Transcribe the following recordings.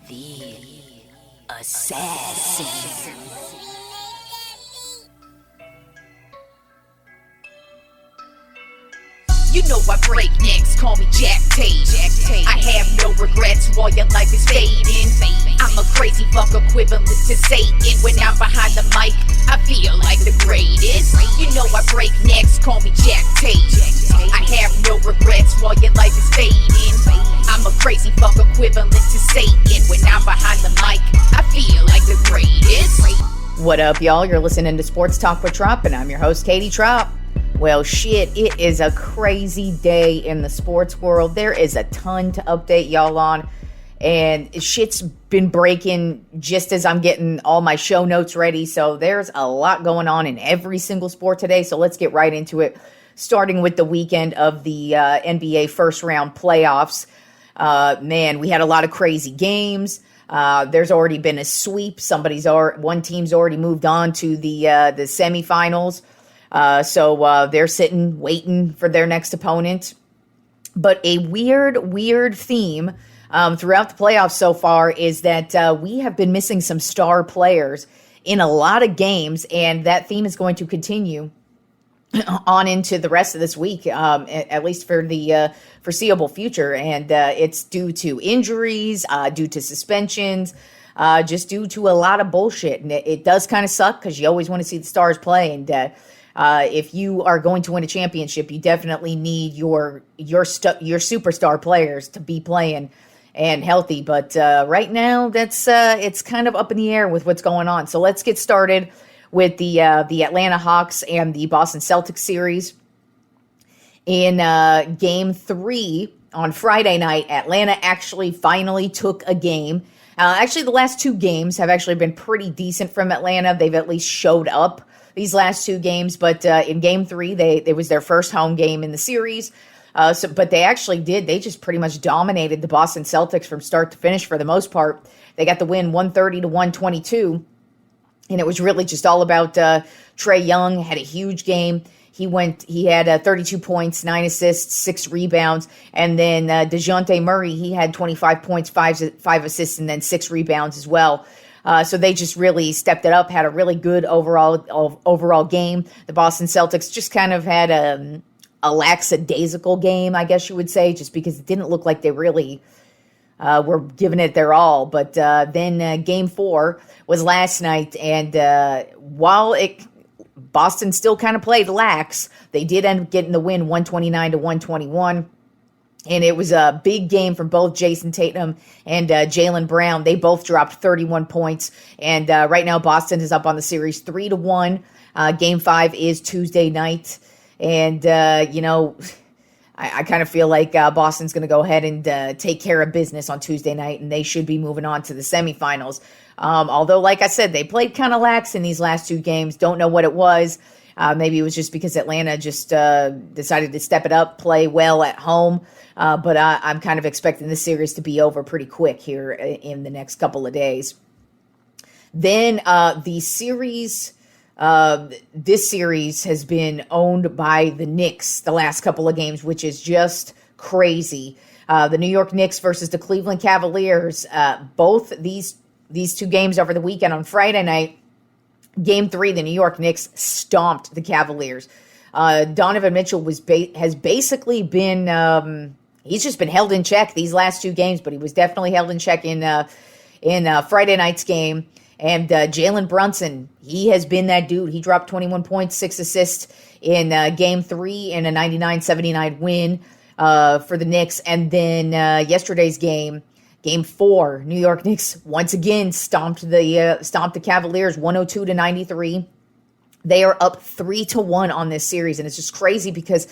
The Assassin. You know I break necks, call me Jack Tate. I have no regrets while your life is fading. I'm a crazy fuck equivalent to Satan. When I'm behind the mic, I feel like the greatest. You know I break necks, call me Jack Tate. I have no regrets while your life is fading. I'm a crazy fuck equivalent to Satan. When I'm behind the mic, I feel like the greatest. What up, y'all? You're listening to Sports Talk with Tropp, and I'm your host, Katie Tropp. Well, shit, it is a crazy day in the sports world. There is a ton to update y'all on, and shit's been breaking just as I'm getting all my show notes ready, so there's a lot going on in every single sport today, so let's get right into it, starting with the weekend of the NBA first-round playoffs. Man, we had a lot of crazy games. There's already been a sweep. One team's already moved on to the semifinals. So they're sitting, waiting for their next opponent. But a weird theme throughout the playoffs so far is that we have been missing some star players in a lot of games, and that theme is going to continue on into the rest of this week, at least for the foreseeable future. And it's due to injuries, due to suspensions, just due to a lot of bullshit. And it does kind of suck because you always want to see the stars play, and if you are going to win a championship, you definitely need your superstar players to be playing and healthy. But right now, it's kind of up in the air with what's going on. So let's get started with the Atlanta Hawks and the Boston Celtics series. In Game 3 on Friday night, Atlanta actually finally took a game. Actually, the last two games have actually been pretty decent from Atlanta. They've at least showed up these last two games, but in Game 3, it was their first home game in the series. But they actually did. They just pretty much dominated the Boston Celtics from start to finish for the most part. They got the win 130-122, and it was really just all about Trae Young. Had a huge game. He had 32 points, 9 assists, 6 rebounds, and then DeJounte Murray, he had 25 points, 5 assists, and then 6 rebounds as well. So they just really stepped it up, had a really good overall game. The Boston Celtics just kind of had a lackadaisical game, I guess you would say, just because it didn't look like they really were giving it their all. But then Game 4 was last night, and while Boston still kind of played lax, they did end up getting the win 129-121. And it was a big game from both Jason Tatum and Jaylen Brown. They both dropped 31 points. And right now, Boston is up on the series 3-1. Game 5 is Tuesday night. And, I kind of feel like Boston's going to go ahead and take care of business on Tuesday night, and they should be moving on to the semifinals. Although, like I said, they played kind of lax in these last two games. Don't know what it was. Maybe it was just because Atlanta just decided to step it up, play well at home. But I'm kind of expecting this series to be over pretty quick here in the next couple of days. Then the series, this series has been owned by the Knicks the last couple of games, which is just crazy. The New York Knicks versus the Cleveland Cavaliers, both these two games over the weekend on Friday night. Game 3, the New York Knicks stomped the Cavaliers. Donovan Mitchell has basically been he's just been held in check these last two games, but he was definitely held in check in Friday night's game. And Jalen Brunson, he has been that dude. He dropped 21 points, 6 assists in Game 3 in a 99-79 win for the Knicks. And then yesterday's game, Game 4, New York Knicks once again stomped the Cavaliers 102-93. They are up 3-1 on this series, and it's just crazy because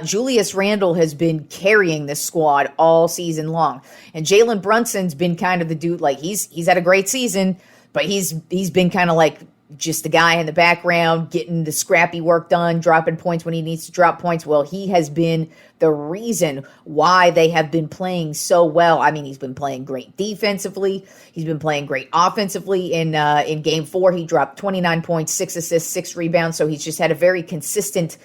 Julius Randle has been carrying this squad all season long, and Jalen Brunson's been kind of the dude. Like he's had a great season, but he's been kind of like just the guy in the background, getting the scrappy work done, dropping points when he needs to drop points. Well, he has been the reason why they have been playing so well. I mean, he's been playing great defensively. He's been playing great offensively. In Game 4, he dropped 29 points, 6 assists, 6 rebounds. So he's just had a very consistent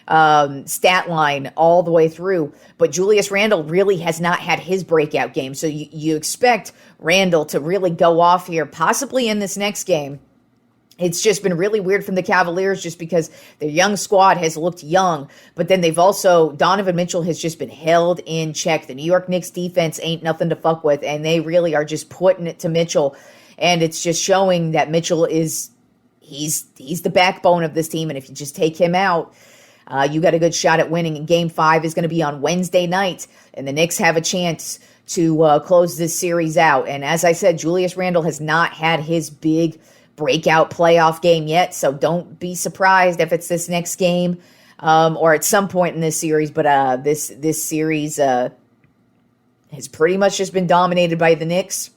stat line all the way through. But Julius Randle really has not had his breakout game. So you expect Randle to really go off here, possibly in this next game. It's just been really weird from the Cavaliers just because their young squad has looked young, but then Donovan Mitchell has just been held in check. The New York Knicks defense ain't nothing to fuck with, and they really are just putting it to Mitchell, and it's just showing that Mitchell he's the backbone of this team, and if you just take him out, you got a good shot at winning. And Game 5 is going to be on Wednesday night, and the Knicks have a chance to close this series out. And as I said, Julius Randle has not had his big breakout playoff game yet, so don't be surprised if it's this next game or at some point in this series. But this series has pretty much just been dominated by the Knicks.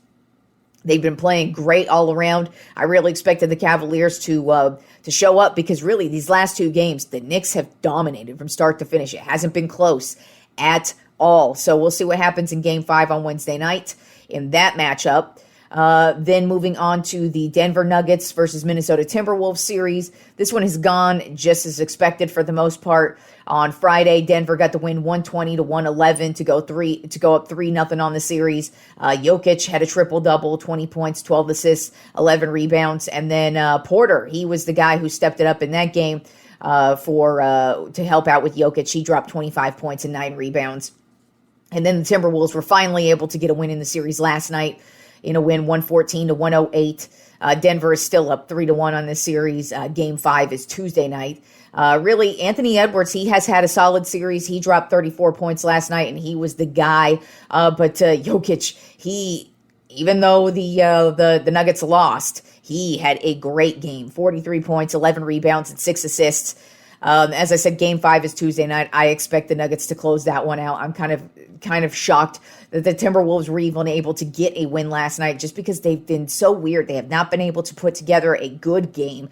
They've been playing great all around. I really expected the Cavaliers to show up because really these last two games, the Knicks have dominated from start to finish. It hasn't been close at all. So we'll see what happens in Game 5 on Wednesday night in that matchup. Then moving on to the Denver Nuggets versus Minnesota Timberwolves series. This one has gone just as expected for the most part. On Friday, Denver got the win 120-111 to go up 3-0 on the series. Jokic had a triple-double, 20 points, 12 assists, 11 rebounds. And then Porter, he was the guy who stepped it up in that game to help out with Jokic. He dropped 25 points and 9 rebounds. And then the Timberwolves were finally able to get a win in the series last night in a win 114-108. Denver is still up 3-1 on this series. Game 5 is Tuesday night. Really, Anthony Edwards, he has had a solid series. He dropped 34 points last night, and he was the guy. But Jokic, even though the Nuggets lost, he had a great game. 43 points, 11 rebounds, and 6 assists. As I said, Game 5 is Tuesday night. I expect the Nuggets to close that one out. I'm kind of shocked that the Timberwolves were even able to get a win last night just because they've been so weird. They have not been able to put together a good game.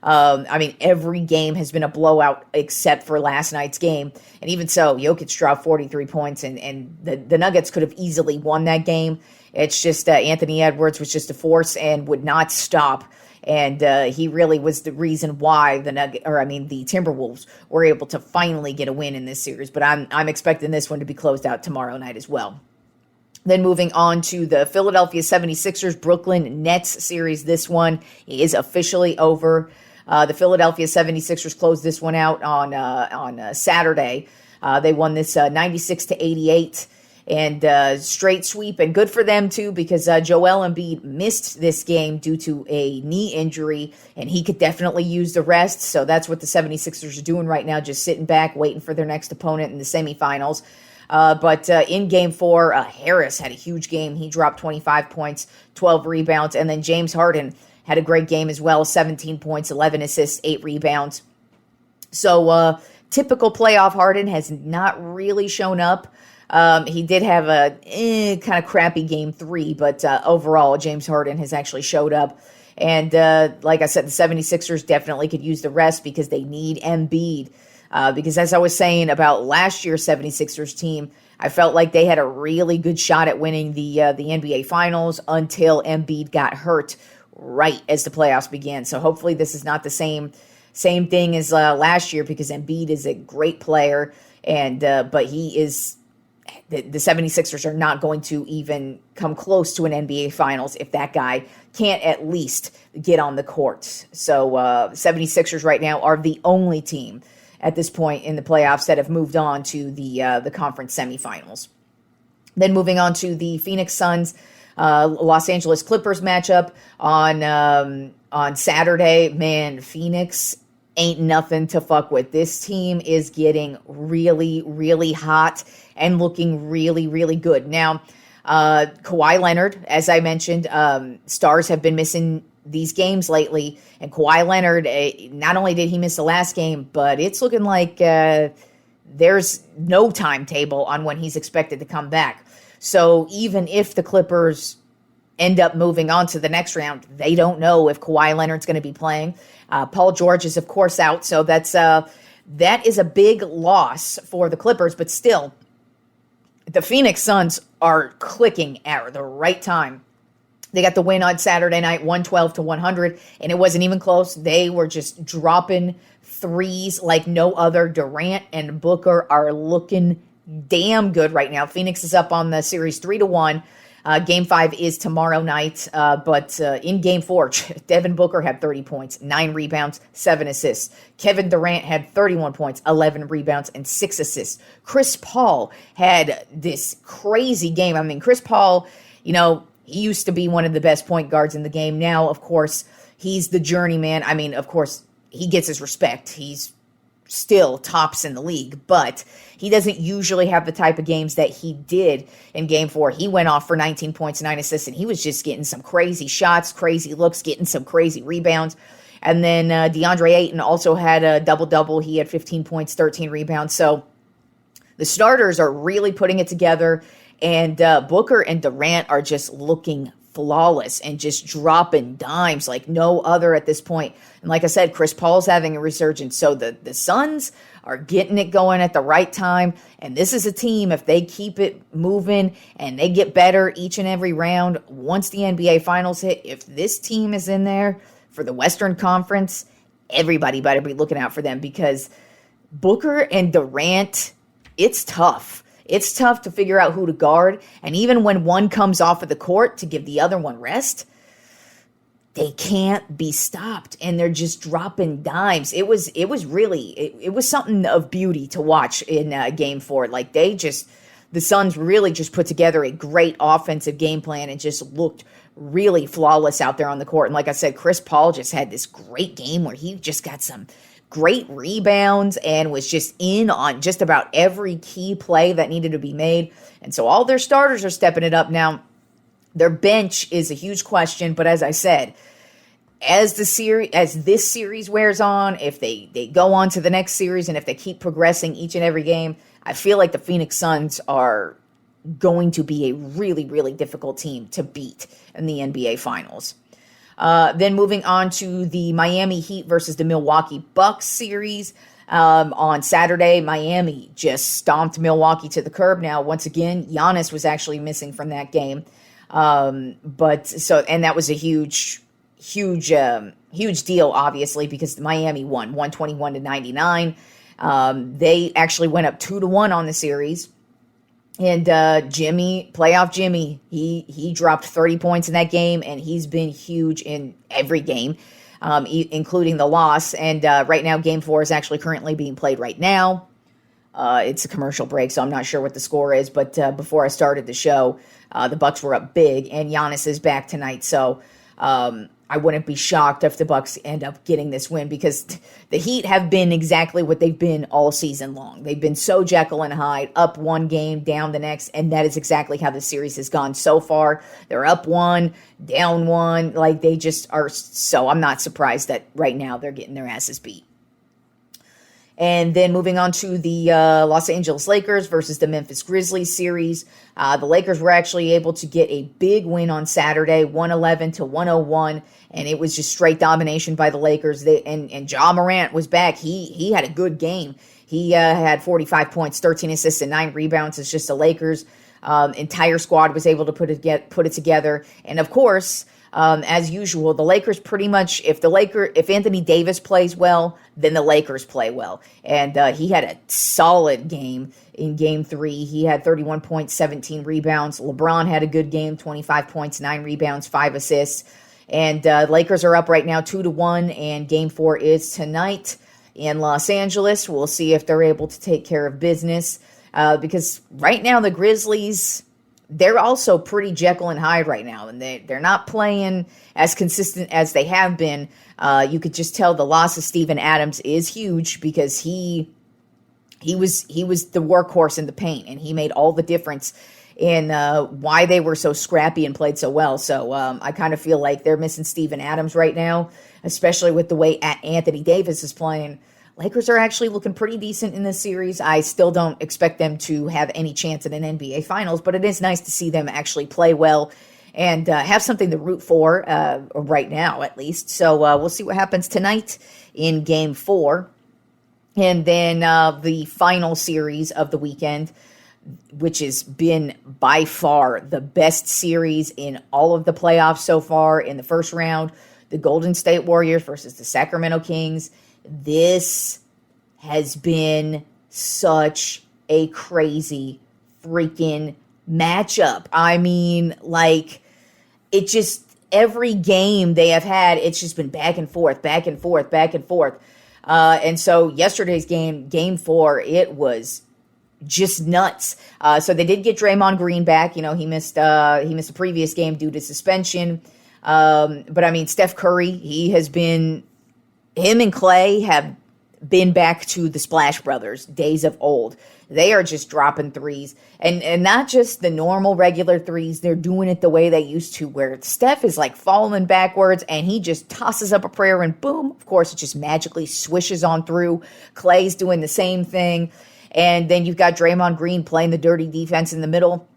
Every game has been a blowout except for last night's game. And even so, Jokic dropped 43 points, and the Nuggets could have easily won that game. It's just Anthony Edwards was just a force and would not stop. And he really was the reason why the Timberwolves were able to finally get a win in this series. But I'm expecting this one to be closed out tomorrow night as well. Then moving on to the Philadelphia 76ers Brooklyn Nets series. This one is officially over. The Philadelphia 76ers closed this one out on Saturday. They won this 96-88. And straight sweep, and good for them too, because Joel Embiid missed this game due to a knee injury, and he could definitely use the rest. So that's what the 76ers are doing right now, just sitting back, waiting for their next opponent in the semifinals. But in Game 4, Harris had a huge game. He dropped 25 points, 12 rebounds, and then James Harden had a great game as well, 17 points, 11 assists, 8 rebounds. So typical playoff Harden has not really shown up. He did have a kind of crappy Game 3, but overall, James Harden has actually showed up. And like I said, the 76ers definitely could use the rest because they need Embiid. Because as I was saying about last year's 76ers team, I felt like they had a really good shot at winning the NBA Finals until Embiid got hurt right as the playoffs began. So hopefully this is not the same thing as last year, because Embiid is a great player, and but he is... The 76ers are not going to even come close to an NBA Finals if that guy can't at least get on the court. So 76ers right now are the only team at this point in the playoffs that have moved on to the conference semifinals. Then moving on to the Phoenix Suns, Los Angeles Clippers matchup on Saturday. Man, Phoenix ain't nothing to fuck with. This team is getting really, really hot and looking really, really good. Now, Kawhi Leonard, as I mentioned, stars have been missing these games lately, and Kawhi Leonard, not only did he miss the last game, but it's looking like there's no timetable on when he's expected to come back. So even if the Clippers end up moving on to the next round, they don't know if Kawhi Leonard's going to be playing. Paul George is, of course, out, so that is a big loss for the Clippers, but still, the Phoenix Suns are clicking at the right time. They got the win on Saturday night, 112-100, and it wasn't even close. They were just dropping threes like no other. Durant and Booker are looking damn good right now. Phoenix is up on the series 3-1. Game 5 is tomorrow night, but in Game 4, Devin Booker had 30 points, 9 rebounds, 7 assists. Kevin Durant had 31 points, 11 rebounds, and 6 assists. Chris Paul had this crazy game. I mean, Chris Paul, he used to be one of the best point guards in the game. Now, of course, he's the journeyman. I mean, of course, he gets his respect. He's still tops in the league, but he doesn't usually have the type of games that he did in Game 4. He went off for 19 points, 9 assists, and he was just getting some crazy shots, crazy looks, getting some crazy rebounds. And then DeAndre Ayton also had a double-double. He had 15 points, 13 rebounds. So the starters are really putting it together, and Booker and Durant are just looking flawless and just dropping dimes like no other at this point. And like I said, Chris Paul's having a resurgence. So the Suns are getting it going at the right time. And this is a team, if they keep it moving and they get better each and every round, once the NBA Finals hit, if this team is in there for the Western Conference, everybody better be looking out for them, because Booker and Durant, it's tough. It's tough to figure out who to guard. And even when one comes off of the court to give the other one rest, they can't be stopped. And they're just dropping dimes. It was something of beauty to watch in Game 4. Like the Suns really just put together a great offensive game plan and just looked really flawless out there on the court. And like I said, Chris Paul just had this great game where he just got some great rebounds and was just in on just about every key play that needed to be made. And so all their starters are stepping it up now. Their bench is a huge question, but as I said, as this series wears on, if they go on to the next series and if they keep progressing each and every game, I feel like the Phoenix Suns are going to be a really, really difficult team to beat in the NBA Finals. Then moving on to the Miami Heat versus the Milwaukee Bucks series. On Saturday, Miami just stomped Milwaukee to the curb. Now, once again, Giannis was actually missing from that game. And that was a huge deal, obviously, because Miami won 121-99. They actually went up 2-1 on the series. And playoff Jimmy, he dropped 30 points in that game, and he's been huge in every game, including the loss. And right now, Game 4 is actually currently being played right now. It's a commercial break, so I'm not sure what the score is. But before I started the show, the Bucks were up big, and Giannis is back tonight. So I wouldn't be shocked if the Bucks end up getting this win, because the Heat have been exactly what they've been all season long. They've been so Jekyll and Hyde, up one game, down the next, and that is exactly how the series has gone so far. They're up one, down one, like they just are. So I'm not surprised that right now they're getting their asses beat. And then moving on to the Los Angeles Lakers versus the Memphis Grizzlies series. The Lakers were actually able to get a big win on Saturday, 111-101, and it was just straight domination by the Lakers. And Ja Morant was back. He had a good game. He had 45 points, 13 assists, and 9 rebounds. It's just the Lakers' entire squad was able to put it together. And of course, as usual, the Lakers pretty much, if Anthony Davis plays well, then the Lakers play well. And he had a solid game in Game 3. He had 31 points, 17 rebounds. LeBron had a good game, 25 points, 9 rebounds, 5 assists. And Lakers are up right now 2-1, and Game 4 is tonight in Los Angeles. We'll see if they're able to take care of business, because right now the Grizzlies, they're also pretty Jekyll and Hyde right now, and they're not playing as consistent as they have been. You could just tell the loss of Steven Adams is huge, because he was the workhorse in the paint, and he made all the difference in why they were so scrappy and played so well. So I kind of feel like they're missing Steven Adams right now, especially with the way Anthony Davis is playing. Lakers are actually looking pretty decent in this series. I still don't expect them to have any chance at an NBA Finals, but it is nice to see them actually play well and have something to root for right now, at least. So we'll see what happens tonight in Game 4. And then the final series of the weekend, which has been by far the best series in all of the playoffs so far in the first round, the Golden State Warriors versus the Sacramento Kings. this has been such a crazy freaking matchup. I mean, like, it just, every game they have had, it's just been back and forth, back and forth, back and forth. And so yesterday's game 4, it was just nuts. So they did get Draymond Green back. He missed the previous game due to suspension. But I mean, Steph Curry, him and Clay have been back to the Splash Brothers days of old. They are just dropping threes, and not just the normal regular threes. They're doing it the way they used to, where Steph is like falling backwards and he just tosses up a prayer and boom, of course, it just magically swishes on through. Clay's doing the same thing. And then you've got Draymond Green playing the dirty defense in the middle,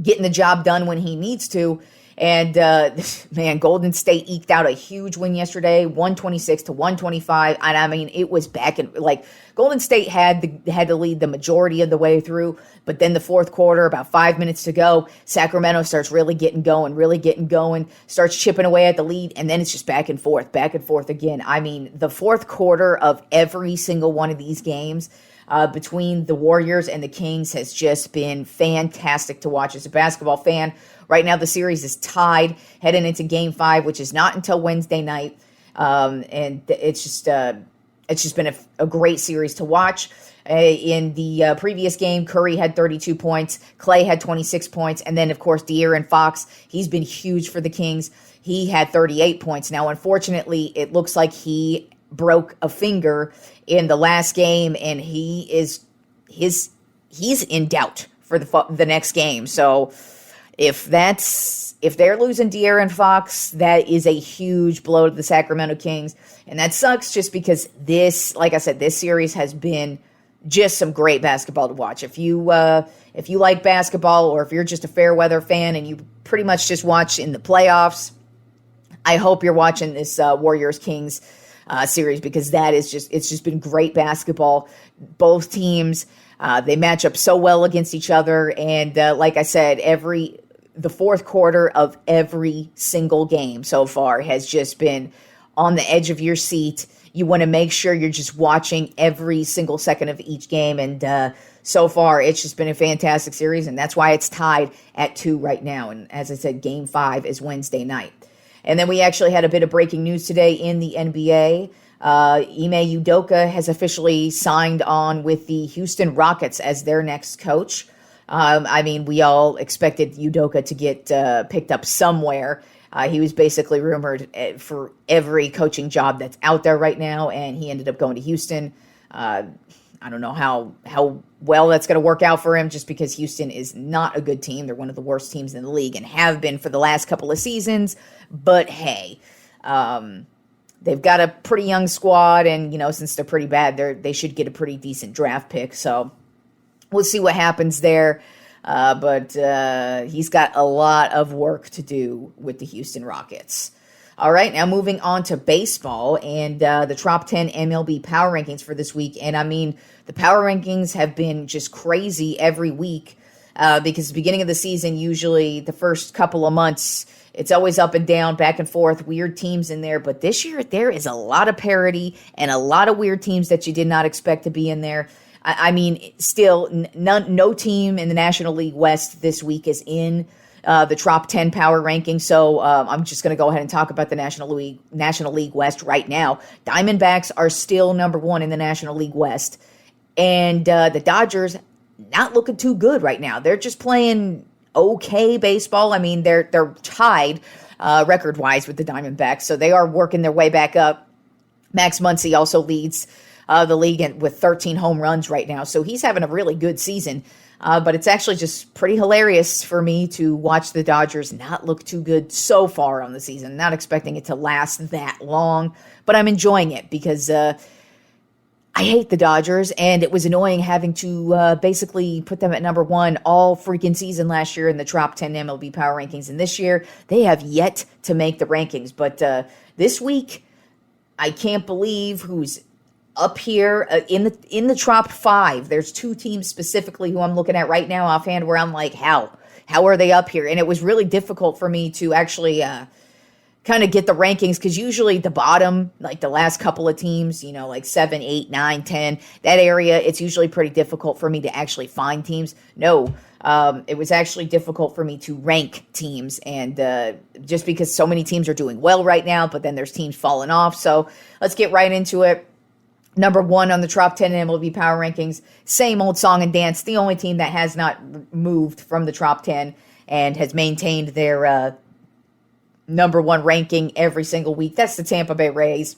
getting the job done when he needs to. And, man, Golden State eked out a huge win yesterday, 126-125. And, I mean, it was back in, like, Golden State had to lead the majority of the way through. But then the fourth quarter, about 5 minutes to go, Sacramento starts really getting going, starts chipping away at the lead. And then it's just back and forth again. I mean, the fourth quarter of every single one of these games between the Warriors and the Kings has just been fantastic to watch as a basketball fan. Right now, the series is tied heading into Game 5, which is not until Wednesday night. And it's just been a great series to watch. In the previous game, Curry had 32 points. Clay had 26 points. And then, of course, De'Aaron Fox, he's been huge for the Kings. He had 38 points. Now, unfortunately, it looks like he broke a finger in the last game, and he's in doubt for the next game. So if they're losing De'Aaron Fox, that is a huge blow to the Sacramento Kings, and that sucks just because like I said, this series has been just some great basketball to watch. If you like basketball, or if you're just a fair weather fan and you pretty much just watch in the playoffs, I hope you're watching this Warriors Kings series, because it's just been great basketball. Both teams, they match up so well against each other, and like I said, the fourth quarter of every single game so far has just been on the edge of your seat. You want to make sure you're just watching every single second of each game, and so far it's just been a fantastic series, and that's why it's tied at 2 right now. And as I said, Game 5 is Wednesday night. And then we actually had a bit of breaking news today in the NBA. Ime Udoka has officially signed on with the Houston Rockets as their next coach. I mean, we all expected Udoka to get picked up somewhere. He was basically rumored for every coaching job that's out there right now, and he ended up going to Houston. I don't know how well that's going to work out for him, just because Houston is not a good team. They're one of the worst teams in the league and have been for the last couple of seasons. But hey, they've got a pretty young squad, and since they're pretty bad, they should get a pretty decent draft pick. So we'll see what happens there. But he's got a lot of work to do with the Houston Rockets. All right, now moving on to baseball and the Tropp 10 MLB Power Rankings for this week. And I mean, the Power Rankings have been just crazy every week because the beginning of the season, usually the first couple of months, it's always up and down, back and forth, weird teams in there. But this year, there is a lot of parity and a lot of weird teams that you did not expect to be in there. I mean, still, no team in the National League West this week is in the Tropp 10 Power Ranking. So I'm just going to go ahead and talk about the National League West right now. Diamondbacks are still number 1 in the National League West. And the Dodgers, not looking too good right now. They're just playing okay baseball. I mean, they're tied record-wise with the Diamondbacks, so they are working their way back up. Max Muncy also leads the league with 13 home runs right now, so he's having a really good season. But it's actually just pretty hilarious for me to watch the Dodgers not look too good so far on the season. Not expecting it to last that long, but I'm enjoying it because I hate the Dodgers, and it was annoying having to basically put them at number 1 all freaking season last year in the Tropp 10 MLB Power Rankings. And this year, they have yet to make the rankings. But this week, I can't believe who's up here in the Tropp 5. There's 2 teams specifically who I'm looking at right now offhand where I'm like, how are they up here? And it was really difficult for me to actually kind of get the rankings, because usually the bottom, like the last couple of teams, like 7, 8, 9, 10, that area, it's usually pretty difficult for me to actually find teams. No, it was actually difficult for me to rank teams, and just because so many teams are doing well right now, but then there's teams falling off. So let's get right into it. Number 1 on the Tropp 10 MLB Power Rankings, same old song and dance. The only team that has not moved from the Tropp 10 and has maintained their number 1 ranking every single week. That's the Tampa Bay Rays.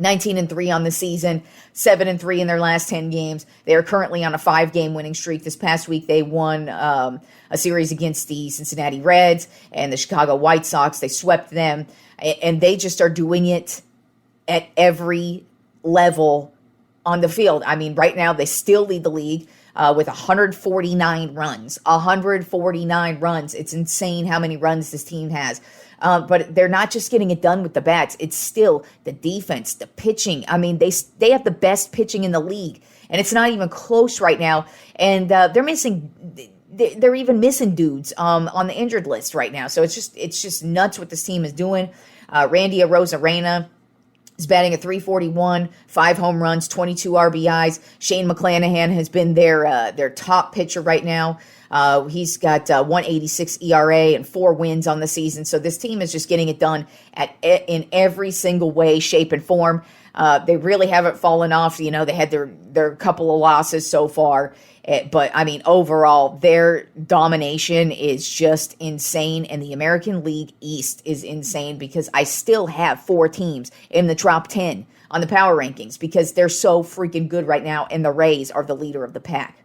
19-3 on the season, 7-3 in their last 10 games. They are currently on a 5-game winning streak. This past week, they won a series against the Cincinnati Reds and the Chicago White Sox. They swept them, and they just are doing it at every level on the field. I mean, right now, they still lead the league with 149 runs. 149 runs. It's insane how many runs this team has. But they're not just getting it done with the bats. It's still the defense, the pitching. I mean, they have the best pitching in the league, and it's not even close right now. And they're even missing dudes on the injured list right now. So it's just nuts what this team is doing. Randy Arozarena is batting a .341, 5 home runs, 22 RBIs. Shane McClanahan has been their top pitcher right now. He's got 1.86 ERA and 4 wins on the season. So this team is just getting it done in every single way, shape, and form. They really haven't fallen off. They had their couple of losses so far. But, I mean, overall, their domination is just insane. And the American League East is insane, because I still have 4 teams in the Tropp 10 on the power rankings, because they're so freaking good right now, and the Rays are the leader of the pack.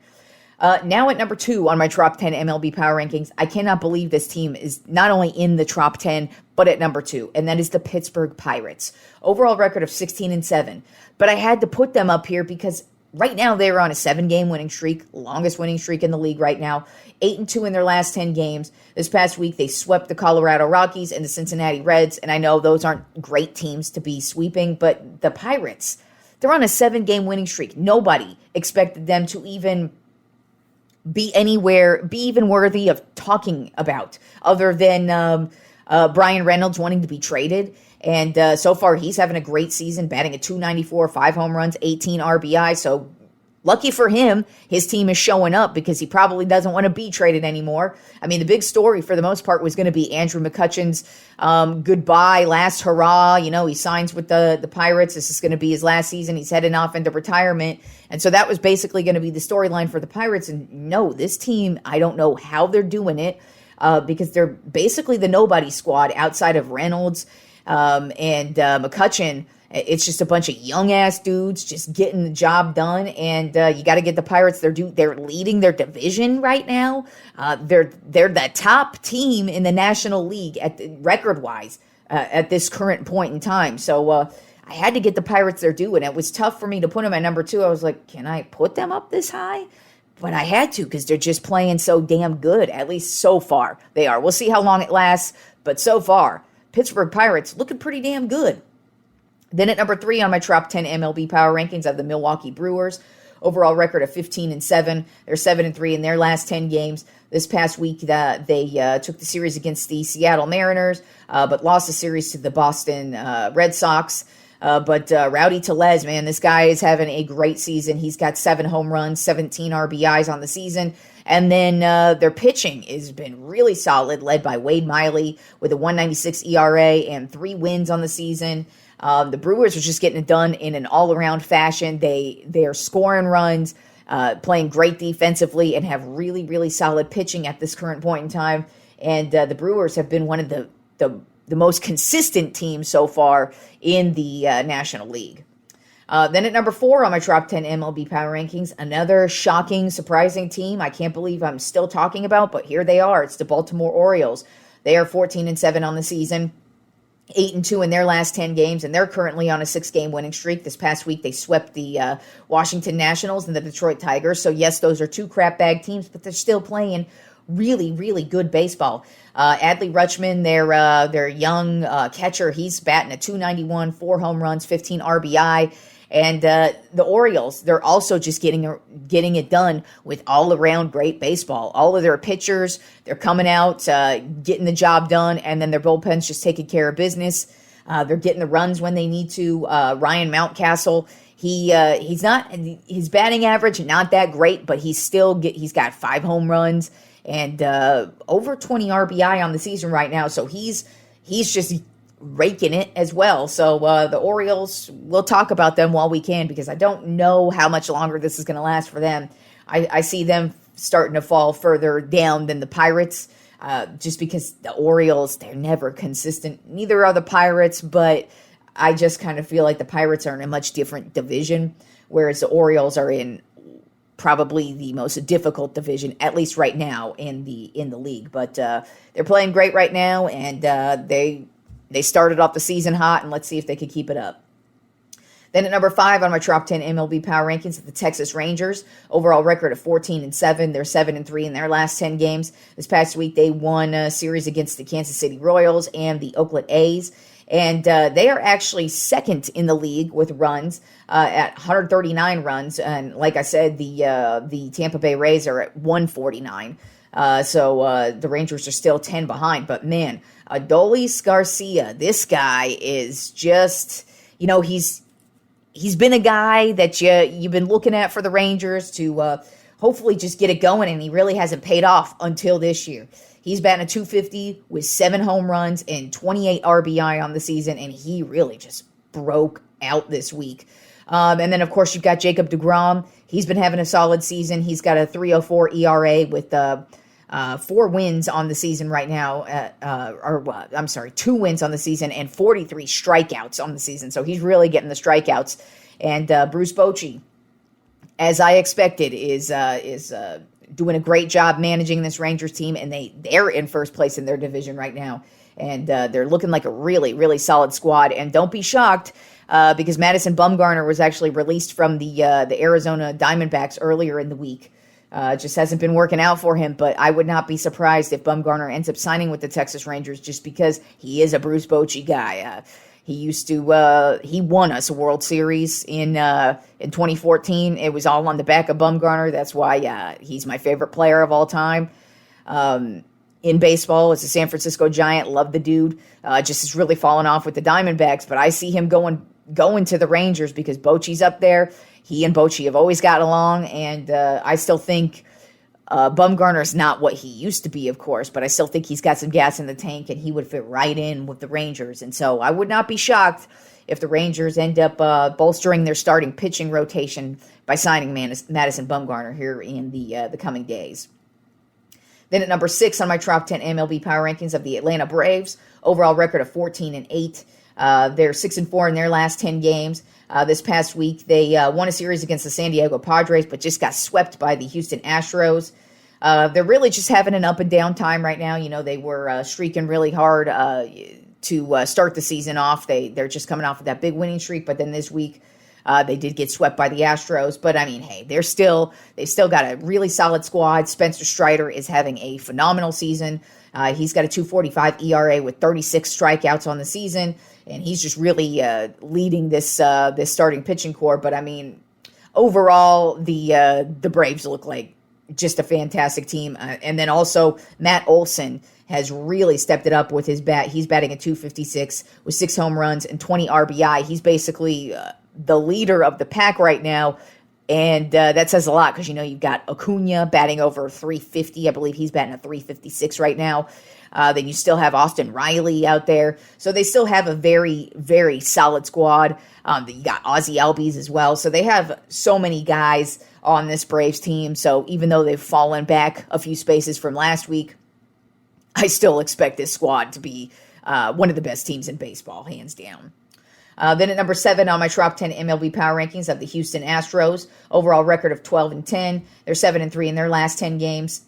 Now at number 2 on my Tropp 10 MLB Power Rankings, I cannot believe this team is not only in the Tropp 10, but at number 2, and that is the Pittsburgh Pirates. Overall record of 16-7. But I had to put them up here because right now they're on a 7-game winning streak, longest winning streak in the league right now, 8-2 in their last 10 games. This past week they swept the Colorado Rockies and the Cincinnati Reds, and I know those aren't great teams to be sweeping, but the Pirates, they're on a 7-game winning streak. Nobody expected them to even be even worthy of talking about, other than Brian Reynolds wanting to be traded. And so far, he's having a great season, batting a .294, 5 home runs, 18 RBI. So lucky for him, his team is showing up, because he probably doesn't want to be traded anymore. I mean, the big story for the most part was going to be Andrew McCutchen's goodbye, last hurrah. He signs with the Pirates. This is going to be his last season. He's heading off into retirement. And so that was basically going to be the storyline for the Pirates. And no, this team, I don't know how they're doing it, because they're basically the nobody squad outside of Reynolds and McCutchen. It's just a bunch of young-ass dudes just getting the job done, and you got to get the Pirates. They're leading their division right now. They're the top team in the National League record-wise at this current point in time. So I had to get the Pirates their due, and it was tough for me to put them at number 2. I was like, can I put them up this high? But I had to, because they're just playing so damn good, at least so far they are. We'll see how long it lasts, but so far, Pittsburgh Pirates looking pretty damn good. Then at number 3 on my Tropp 10 MLB Power Rankings, I have the Milwaukee Brewers. Overall record of 15-7. They're 7-3 in their last 10 games. This past week, they took the series against the Seattle Mariners, but lost the series to the Boston Red Sox. But Rowdy Tellez, man, this guy is having a great season. He's got 7 home runs, 17 RBIs on the season. And then their pitching has been really solid, led by Wade Miley with a 1.96 ERA and 3 wins on the season. The Brewers are just getting it done in an all-around fashion. They are scoring runs, playing great defensively, and have really, really solid pitching at this current point in time. And the Brewers have been one of the most consistent teams so far in the National League. Then at number 4 on my Tropp 10 MLB Power Rankings, another shocking, surprising team I can't believe I'm still talking about, but here they are. It's the Baltimore Orioles. They are 14-7 on the season, 8-2 in their last 10 games, and they're currently on a 6-game winning streak. This past week, they swept the Washington Nationals and the Detroit Tigers. So, yes, those are 2 crap bag teams, but they're still playing really, really good baseball. Adley Rutschman, their young catcher, he's batting a .291, 4 home runs, 15 RBI. And the Orioles, they're also just getting it done with all-around great baseball. All of their pitchers, they're coming out, getting the job done, and then their bullpen's just taking care of business. They're getting the runs when they need to. Ryan Mountcastle, he's not, his batting average not that great, but he's got 5 home runs and over 20 RBI on the season right now. So he's just raking it as well. So the Orioles, we'll talk about them while we can, because I don't know how much longer this is going to last for them. I see them starting to fall further down than the Pirates, just because the Orioles, they're never consistent. Neither are the Pirates, but I just kind of feel like the Pirates are in a much different division, whereas the Orioles are in probably the most difficult division, at least right now in the league. But they're playing great right now, and they started off the season hot, and let's see if they can keep it up. Then at number 5 on my Trop 10 MLB Power Rankings, the Texas Rangers. Overall record of 14-7. They're 7-3 in their last 10 games. This past week, they won a series against the Kansas City Royals and the Oakland A's. And they are actually second in the league with runs at 139 runs. And like I said, the Tampa Bay Rays are at 149. So the Rangers are still 10 behind. But man, Adolis Garcia, this guy is just, he's been a guy that you've been looking at for the Rangers to hopefully just get it going, and he really hasn't paid off until this year. He's batting a .250 with 7 home runs and 28 RBI on the season, and he really just broke out this week. And then, of course, you've got Jacob deGrom. He's been having a solid season. He's got a 3.04 ERA with 4 wins on the season right now. 2 wins on the season and 43 strikeouts on the season. So he's really getting the strikeouts. And Bruce Bochy, as I expected, is doing a great job managing this Rangers team, and they're in first place in their division right now. And they're looking like a really, really solid squad. And don't be shocked, because Madison Bumgarner was actually released from the Arizona Diamondbacks earlier in the week. Just hasn't been working out for him, but I would not be surprised if Bumgarner ends up signing with the Texas Rangers, just because he is a Bruce Bochy guy. He won us a World Series in 2014. It was all on the back of Bumgarner. That's why he's my favorite player of all time. In baseball, as a San Francisco Giant, love the dude. Just has really fallen off with the Diamondbacks, but I see him going to the Rangers because Bochy's up there. He and Bochy have always gotten along, and I still think Bumgarner is not what he used to be, of course, but I still think he's got some gas in the tank, and he would fit right in with the Rangers. And so I would not be shocked if the Rangers end up bolstering their starting pitching rotation by signing Madison Bumgarner here in the coming days. Then at number 6 on my Trop 10 MLB Power Rankings of the Atlanta Braves, overall record of 14-8. They're 6-4 in their last 10 games. This past week, they won a series against the San Diego Padres, but just got swept by the Houston Astros. They're really just having an up and down time right now. They were streaking really hard to start the season off. They're just coming off of that big winning streak, but then this week they did get swept by the Astros. But I mean, hey, they've still got a really solid squad. Spencer Strider is having a phenomenal season. He's got a 2.45 ERA with 36 strikeouts on the season, and he's just really leading this starting pitching core. But I mean, overall, the Braves look like just a fantastic team. And then also Matt Olson has really stepped it up with his bat. He's batting at 256 with 6 home runs and 20 RBI. He's basically the leader of the pack right now. And that says a lot because, you've got Acuna batting over 350. I believe he's batting at 356 right now. Then you still have Austin Riley out there. So they still have a very, very solid squad. You got Ozzie Albies as well. So they have so many guys on this Braves team. So even though they've fallen back a few spaces from last week, I still expect this squad to be one of the best teams in baseball, hands down. Then at number 7 on my Trop 10 MLB Power Rankings of the Houston Astros, overall record of 12-10. They're 7-3 in their last 10 games.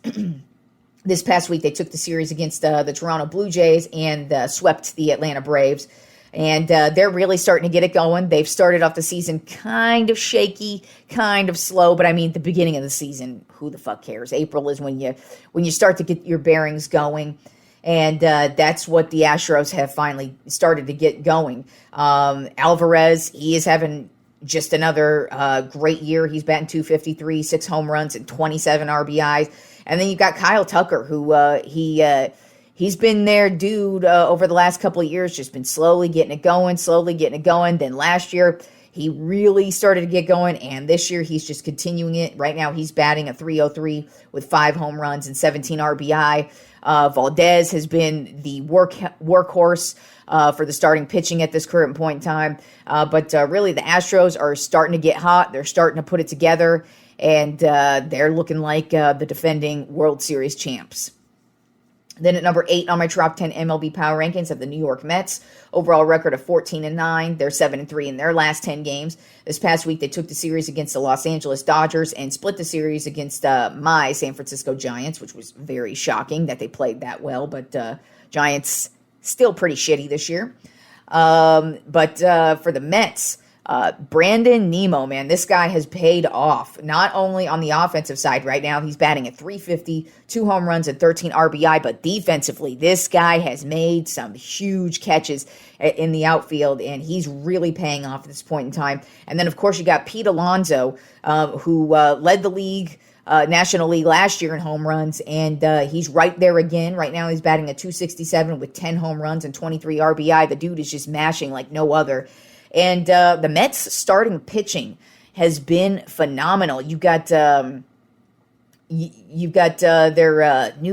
This past week, they took the series against the Toronto Blue Jays and swept the Atlanta Braves. And they're really starting to get it going. They've started off the season kind of shaky, kind of slow. But I mean, the beginning of the season, who the fuck cares? April is when you start to get your bearings going. And that's what the Astros have finally started to get going. Alvarez, he is having just another great year. He's batting .253, 6 home runs, and 27 RBIs. And then you've got Kyle Tucker, who he's been their dude over the last couple of years, just been slowly getting it going. Then last year, he really started to get going, and this year he's just continuing it. Right now, he's batting a .303 with 5 home runs and 17 RBI. Valdez has been the workhorse for the starting pitching at this current point in time. But really, the Astros are starting to get hot. They're starting to put it together, and they're looking like the defending World Series champs. Then at number 8 on my Trop 10 MLB Power Rankings have the New York Mets. Overall record of 14-9. They're 7-3 in their last 10 games. This past week, they took the series against the Los Angeles Dodgers and split the series against my San Francisco Giants, which was very shocking that they played that well. But Giants still pretty shitty this year. But for the Mets, Brandon Nimmo, man, this guy has paid off. Not only on the offensive side right now, he's batting at .350, 2 home runs and 13 RBI, but defensively, this guy has made some huge catches in the outfield, and he's really paying off at this point in time. And then, of course, you got Pete Alonso, who led the league, National League last year in home runs, and he's right there again. Right now, he's batting at .267 with 10 home runs and 23 RBI. The dude is just mashing like no other. And the Mets starting pitching has been phenomenal. You've got their new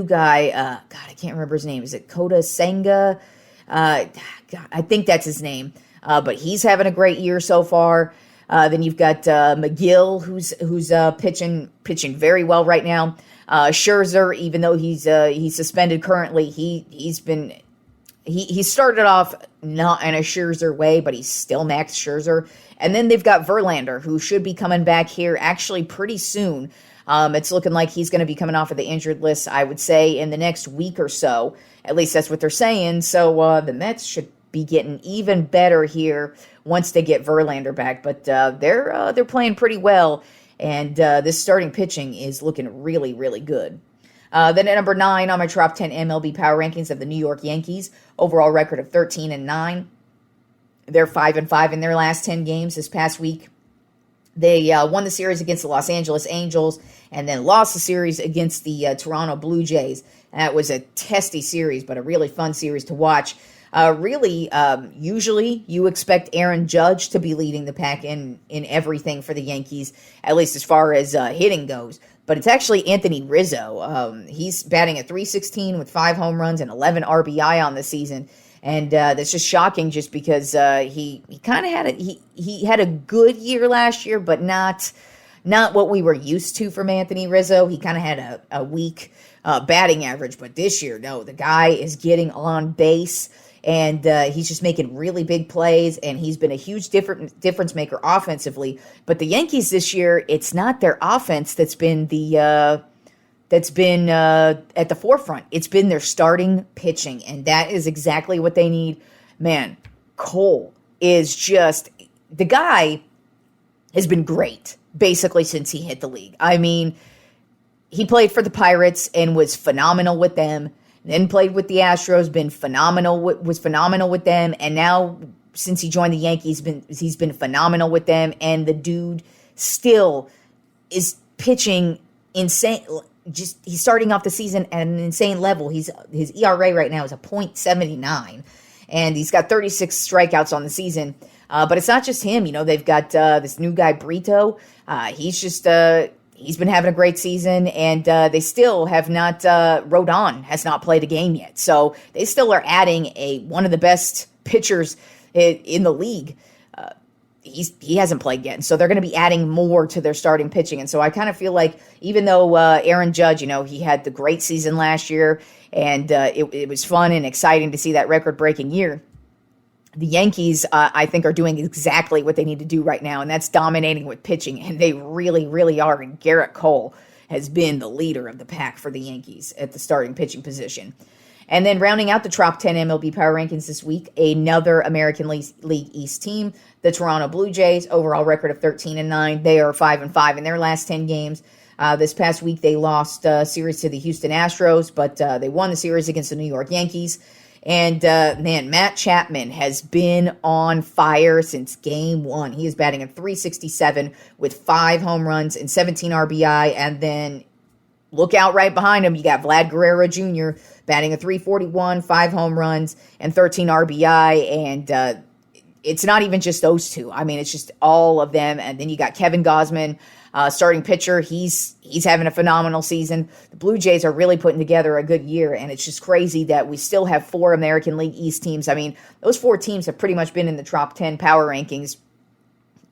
guy. God, I can't remember his name. Is it Kota Senga? God, I think that's his name. But he's having a great year so far. Then you've got McGill, who's pitching very well right now. Scherzer, even though he's suspended currently, He started off not in a Scherzer way, but he's still Max Scherzer. And then they've got Verlander, who should be coming back here actually pretty soon. It's looking like he's going to be coming off of the injured list, I would say, in the next week or so. At least that's what they're saying. So the Mets should be getting even better here once they get Verlander back. But they're playing pretty well, and this starting pitching is looking really, really good. Then at number 9 on my Trop 10 MLB Power Rankings of the New York Yankees. Overall record of 13-9. They're 5-5 in their last 10 games. This past week, they won the series against the Los Angeles Angels and then lost the series against the Toronto Blue Jays. That was a testy series, but a really fun series to watch. Usually you expect Aaron Judge to be leading the pack in everything for the Yankees, at least as far as hitting goes. But it's actually Anthony Rizzo. He's batting at .316 with 5 home runs and 11 RBI on the season. And that's just shocking just because he kind of had he had a good year last year, but not what we were used to from Anthony Rizzo. He kind of had a weak batting average, but this year, no, the guy is getting on base. And he's just making really big plays, and he's been a huge difference maker offensively. But the Yankees this year, it's not their offense that's been at the forefront. It's been their starting pitching, and that is exactly what they need. Man, Cole is just the guy has been great basically since he hit the league. I mean, he played for the Pirates and was phenomenal with them. Then played with the Astros, was phenomenal with them, and now since he joined the Yankees, he's been phenomenal with them, and the dude still is pitching insane. Just he's starting off the season at an insane level. His ERA right now is a .79, and he's got 36 strikeouts on the season. But it's not just him. You know, they've got this new guy Brito. He's been having a great season, and they still have not, Rodon has not played a game yet. So they still are adding one of the best pitchers in the league. He hasn't played yet, and so they're going to be adding more to their starting pitching. And so I kind of feel like even though Aaron Judge, he had the great season last year, and it was fun and exciting to see that record-breaking year, the Yankees, I think, are doing exactly what they need to do right now, and that's dominating with pitching, and they really, really are. And Garrett Cole has been the leader of the pack for the Yankees at the starting pitching position. And then rounding out the Trop 10 MLB Power Rankings this week, another American League East team, the Toronto Blue Jays, overall record of 13-9. They are 5-5 in their last 10 games. This past week, they lost a series to the Houston Astros, but they won the series against the New York Yankees. And, man, Matt Chapman has been on fire since game one. He is batting at .367 with 5 home runs and 17 RBI. And then look out right behind him. You got Vlad Guerrero Jr. batting a .341, 5 home runs and 13 RBI. And it's not even just those two. I mean, it's just all of them. And then you got Kevin Gausman, starting pitcher. He's having a phenomenal season. The Blue Jays are really putting together a good year, and it's just crazy that we still have 4 American League East teams. I mean, those 4 teams have pretty much been in the top 10 power rankings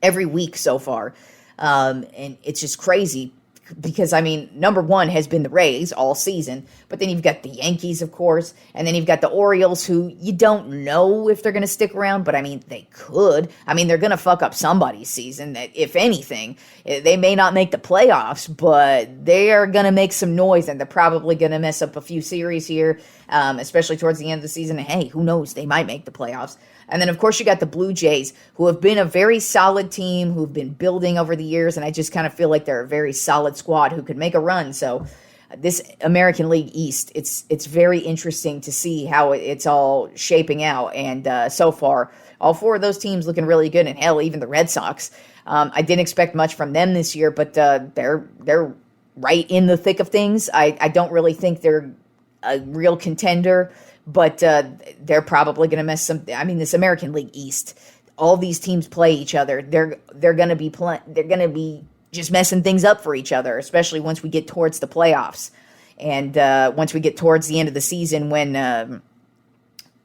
every week so far. And it's just crazy because, I mean, number 1 has been the Rays all season, but then you've got the Yankees, of course, and then you've got the Orioles, who you don't know if they're going to stick around, but, I mean, they could. I mean, they're going to fuck up somebody's season, if anything. They may not make the playoffs, but they are going to make some noise, and they're probably going to mess up a few series here, especially towards the end of the season. Hey, who knows? They might make the playoffs. And then, of course, you got the Blue Jays, who have been a very solid team, who've been building over the years, and I just kind of feel like they're a very solid squad who could make a run. So this American League East, it's very interesting to see how it's all shaping out. And so far, all 4 of those teams looking really good, and hell, even the Red Sox. I didn't expect much from them this year, but they're right in the thick of things. I don't really think they're a real contender, but they're probably going to mess some. I mean, this American League East, all these teams play each other. They're going to be they're going to be just messing things up for each other, especially once we get towards the playoffs, and once we get towards the end of the season when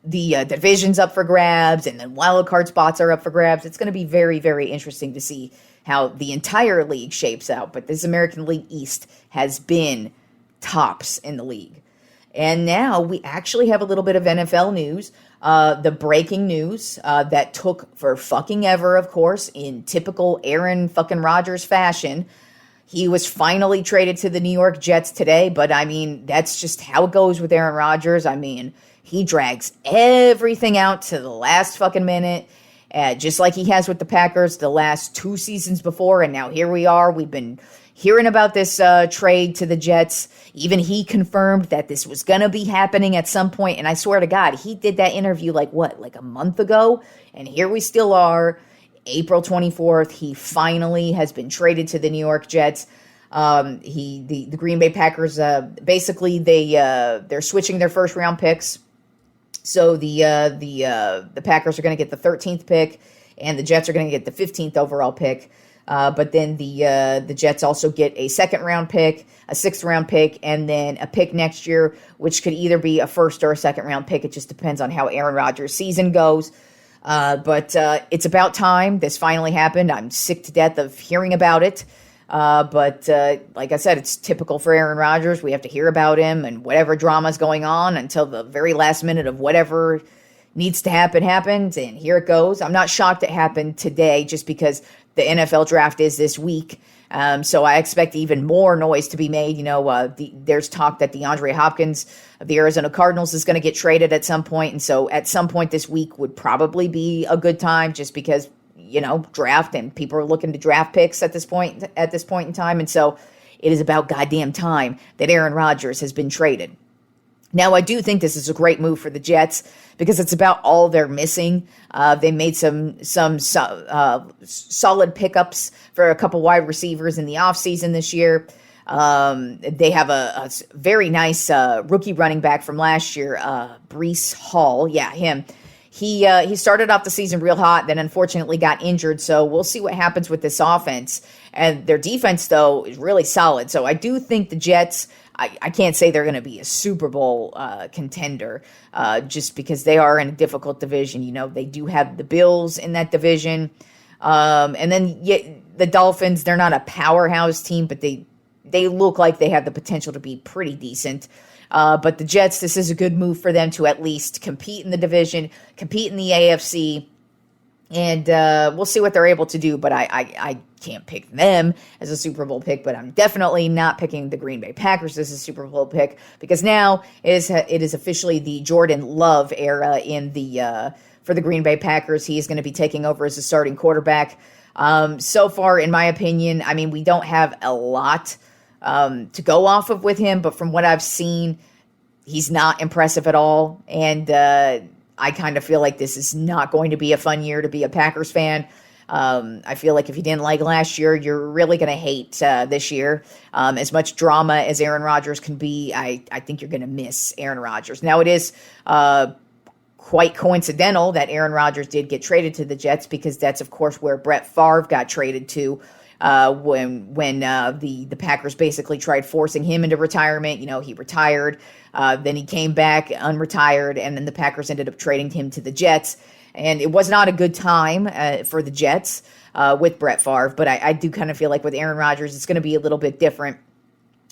the division's up for grabs and then wild card spots are up for grabs. It's going to be very, very interesting to see how the entire league shapes out. But this American League East has been tops in the league. And now we actually have a little bit of NFL news. The breaking news that took for fucking ever, of course, in typical Aaron fucking Rodgers fashion. He was finally traded to the New York Jets today, but I mean, that's just how it goes with Aaron Rodgers. I mean, he drags everything out to the last fucking minute, just like he has with the Packers the last 2 seasons before, and now here we are. We've been hearing about this trade to the Jets. Even he confirmed that this was going to be happening at some point, and I swear to God, he did that interview like a month ago, and here we still are, April 24th. He finally has been traded to the New York Jets. The Green Bay Packers, basically they're switching their first round picks. So the Packers are going to get the 13th pick, and the Jets are going to get the 15th overall pick. But then the Jets also get a 2nd round pick, a 6th round pick, and then a pick next year, which could either be a 1st or a 2nd round pick. It just depends on how Aaron Rodgers' season goes. But it's about time this finally happened. I'm sick to death of hearing about it. But like I said, it's typical for Aaron Rodgers. We have to hear about him and whatever drama's going on until the very last minute of whatever needs to happen happens. And here it goes. I'm not shocked it happened today just because the NFL draft is this week. So I expect even more noise to be made. You know, there's talk that DeAndre Hopkins of the Arizona Cardinals is going to get traded at some point. And so at some point this week would probably be a good time just because, you know, draft and people are looking to draft picks at this point in time. And so it is about goddamn time that Aaron Rodgers has been traded. Now, I do think this is a great move for the Jets because it's about all they're missing. They made some solid pickups for a couple wide receivers in the offseason this year. They have a very nice rookie running back from last year, Breece Hall. Yeah, him. He started off the season real hot, then unfortunately got injured. So we'll see what happens with this offense. And their defense, though, is really solid. So I do think the Jets, I can't say they're going to be a Super Bowl contender just because they are in a difficult division. You know, they do have the Bills in that division. And then the Dolphins, they're not a powerhouse team, but they look like they have the potential to be pretty decent. But the Jets, this is a good move for them to at least compete in the division, compete in the AFC, and we'll see what they're able to do. But I can't pick them as a Super Bowl pick, but I'm definitely not picking the Green Bay Packers as a Super Bowl pick because now it is officially the Jordan Love era for the Green Bay Packers. He is going to be taking over as a starting quarterback. So far, in my opinion, I mean, we don't have a lot to go off of with him, but from what I've seen, He's not impressive at all, and I kind of feel like this is not going to be a fun year to be a Packers fan. I feel like if you didn't like last year, you're really going to hate this year. As much drama as Aaron Rodgers can be, I think you're going to miss Aaron Rodgers. Now, it is quite coincidental that Aaron Rodgers did get traded to the Jets, because that's, of course, where Brett Favre got traded to when the Packers basically tried forcing him into retirement. He retired, then he came back unretired, and then the Packers ended up trading him to the Jets. And it was not a good time for the Jets with Brett Favre, but I do kind of feel like with Aaron Rodgers, it's going to be a little bit different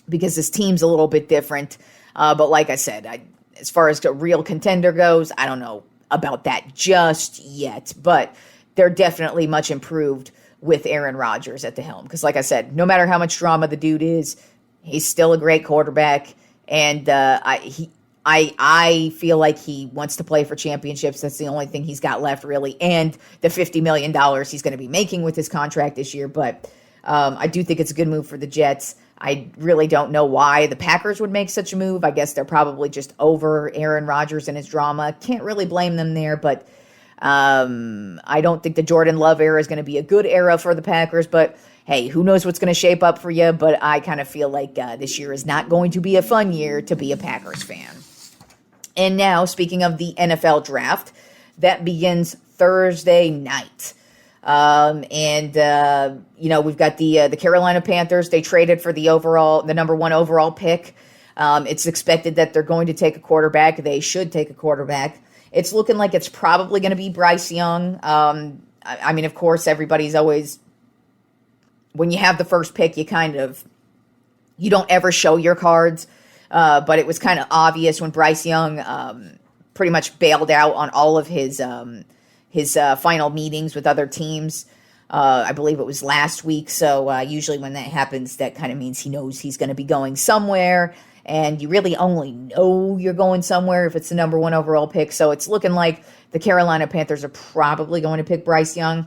because this team's a little bit different. But like I said, as far as a real contender goes, I don't know about that just yet, but they're definitely much improved with Aaron Rodgers at the helm. Because like I said, no matter how much drama the dude is, he's still a great quarterback, and I feel like he wants to play for championships. That's the only thing he's got left, really, and the $50 million he's going to be making with his contract this year. But I do think it's a good move for the Jets. I really don't know why the Packers would make such a move. I guess they're probably just over Aaron Rodgers and his drama. Can't really blame them there, but I don't think the Jordan Love era is going to be a good era for the Packers. But hey, who knows what's going to shape up for you? But I kind of feel like this year is not going to be a fun year to be a Packers fan. And now, speaking of the NFL draft, that begins Thursday night. We've got the Carolina Panthers. They traded for the number 1 overall pick. It's expected that they're going to take a quarterback. They should take a quarterback. It's looking like it's probably going to be Bryce Young. Of course, everybody's always, when you have the first pick, you don't ever show your cards. But it was kind of obvious when Bryce Young pretty much bailed out on all of his final meetings with other teams. I believe it was last week. So usually when that happens, that kind of means he knows he's going to be going somewhere. And you really only know you're going somewhere if it's the number 1 overall pick. So it's looking like the Carolina Panthers are probably going to pick Bryce Young.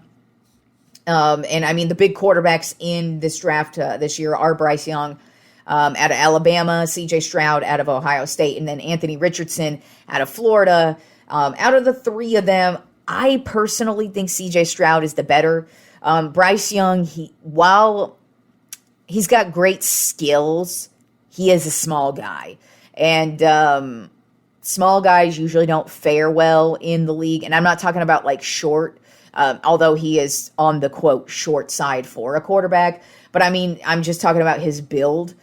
The big quarterbacks in this draft this year are Bryce Young out of Alabama, C.J. Stroud out of Ohio State, and then Anthony Richardson out of Florida. Out of the three of them, I personally think C.J. Stroud is the better. Bryce Young, while he's got great skills, he is a small guy. And small guys usually don't fare well in the league. And I'm not talking about like short, although he is on the, quote, short side for a quarterback. But I'm just talking about his build.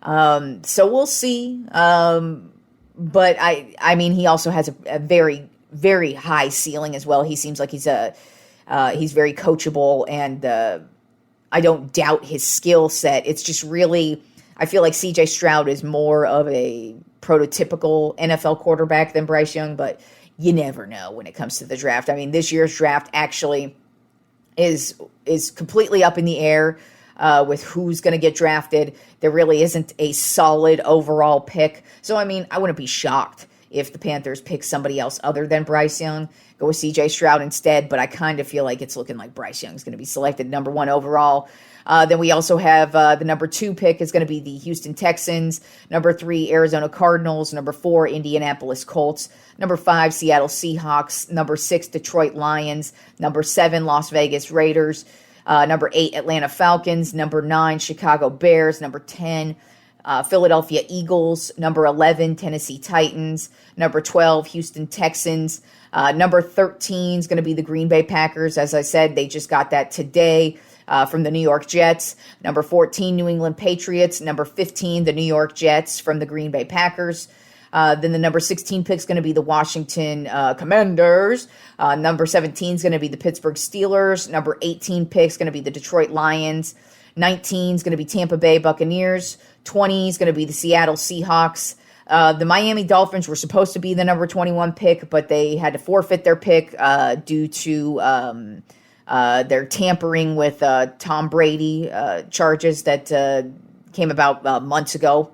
So we'll see. But he also has a very, very high ceiling as well. He seems like he's very coachable, and I don't doubt his skill set. It's just really, I feel like C.J. Stroud is more of a prototypical NFL quarterback than Bryce Young, but you never know when it comes to the draft. This year's draft actually is completely up in the air with who's going to get drafted. There really isn't a solid overall pick. So, I wouldn't be shocked if the Panthers pick somebody else other than Bryce Young, go with C.J. Stroud instead, but I kind of feel like it's looking like Bryce Young is going to be selected number 1 overall. Then we also have the number 2 pick is going to be the Houston Texans, number 3, Arizona Cardinals, number 4, Indianapolis Colts, number 5, Seattle Seahawks, number 6, Detroit Lions, number 7, Las Vegas Raiders, number 8, Atlanta Falcons, number 9, Chicago Bears, number 10, Philadelphia Eagles, number 11, Tennessee Titans, number 12, Houston Texans, number 13 is going to be the Green Bay Packers. As I said, they just got that today from the New York Jets. Number 14, New England Patriots. Number 15, the New York Jets from the Green Bay Packers. Then the number 16 pick is going to be the Washington Commanders. Number 17 is going to be the Pittsburgh Steelers. Number 18 pick is going to be the Detroit Lions. 19 is going to be Tampa Bay Buccaneers. 20 is going to be the Seattle Seahawks. The Miami Dolphins were supposed to be the number 21 pick, but they had to forfeit their pick due to their tampering with Tom Brady charges that came about months ago.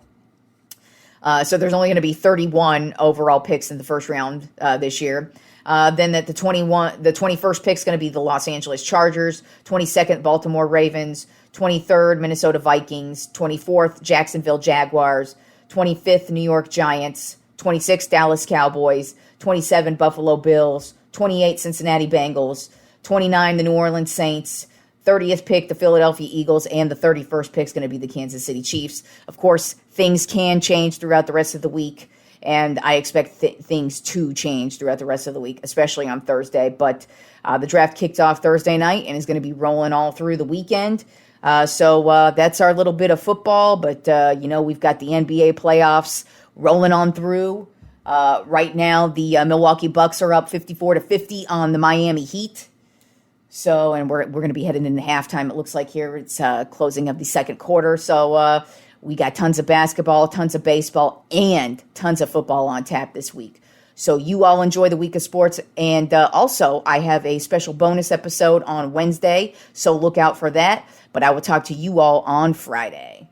So there's only going to be 31 overall picks in the first round this year. Then at the 21st pick is going to be the Los Angeles Chargers, 22nd Baltimore Ravens, 23rd Minnesota Vikings, 24th Jacksonville Jaguars, 25th New York Giants, 26 Dallas Cowboys, 27 Buffalo Bills, 28 Cincinnati Bengals, 29 the New Orleans Saints, 30th pick the Philadelphia Eagles, and the 31st pick is going to be the Kansas City Chiefs. Of course, things can change throughout the rest of the week, and I expect things to change throughout the rest of the week, especially on Thursday. But the draft kicked off Thursday night and is going to be rolling all through the weekend. So that's our little bit of football, but we've got the NBA playoffs rolling on through. Right now, the Milwaukee Bucks are up 54-50 on the Miami Heat. So, and we're going to be heading into halftime. It looks like here it's closing of the second quarter. So we got tons of basketball, tons of baseball, and tons of football on tap this week. So you all enjoy the week of sports. And also, I have a special bonus episode on Wednesday. So look out for that. But I will talk to you all on Friday.